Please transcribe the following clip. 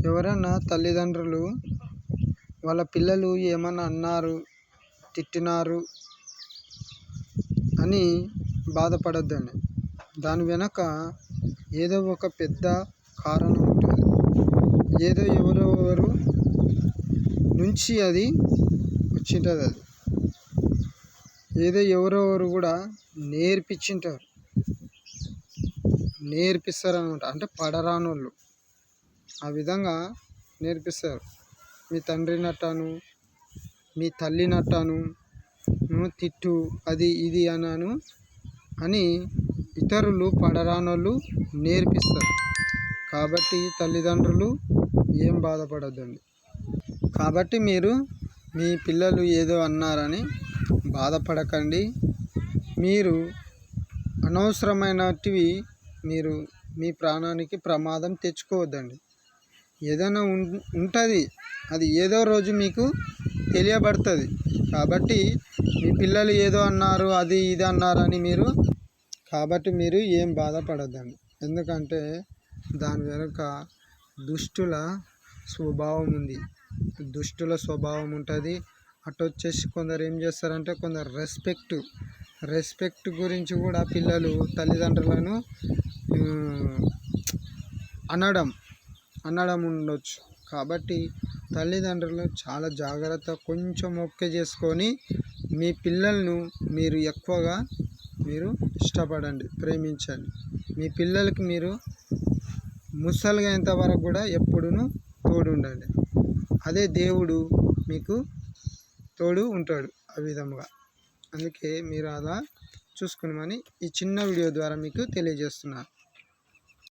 ఎవరైనా తల్లిదండ్రులు వాళ్ళ పిల్లలు ఏమన్నా అన్నారు, తిట్టినారు అని బాధపడొద్దండి. దాని వెనక ఏదో ఒక పెద్ద కారణం ఉంటుంది. ఏదో ఎవరెవరు నుంచి అది వచ్చింటుంది. అది ఏదో ఎవరెవరు కూడా నేర్పిస్తారనమాట. అంటే పడరానోళ్ళు ఆ విధంగా నేర్పిస్తారు. మీ తండ్రి నట్టాను, మీ తల్లి నట్టాను, తిట్టు, అది ఇది అని ఇతరులు పడరానోళ్ళు నేర్పిస్తారు. కాబట్టి తల్లిదండ్రులు ఏం బాధపడొద్దండి. కాబట్టి మీరు మీ పిల్లలు ఏదో అన్నారని బాధపడకండి. మీరు అనవసరమైనటివి మీరు మీ ప్రాణానికి ప్రమాదం తెచ్చుకోవద్దండి. ఏదైనా ఉంటుంది, అది ఏదో రోజు మీకు తెలియబడుతుంది. కాబట్టి మీ పిల్లలు ఏదో అన్నారు, అది ఇది అన్నారని మీరు ఏం బాధపడొద్దండి. ఎందుకంటే దాని వెనుక దుష్టుల స్వభావం ఉంది. దుష్టుల స్వభావం ఉంటుంది. అటు వచ్చేసి కొందరు ఏం చేస్తారంటే కొందరు రెస్పెక్ట్ గురించి కూడా పిల్లలు తల్లిదండ్రులను అనడం ఉండొచ్చు. కాబట్టి తల్లిదండ్రులు చాలా జాగ్రత్త, కొంచెం ఓపిక చేసుకొని మీ పిల్లలను మీరు ఎక్కువగా ఇష్టపడండి, ప్రేమించండి. మీ పిల్లలకి మీరు ముసలిగేంత వరకు కూడా ఎప్పుడూ తోడుండండి. అదే దేవుడు మీకు తోడు ఉంటాడు ఆ విధముగా. అందుకే మీరు అలా చూసుకున్నామని ఈ చిన్న వీడియో ద్వారా మీకు తెలియజేస్తున్నాను.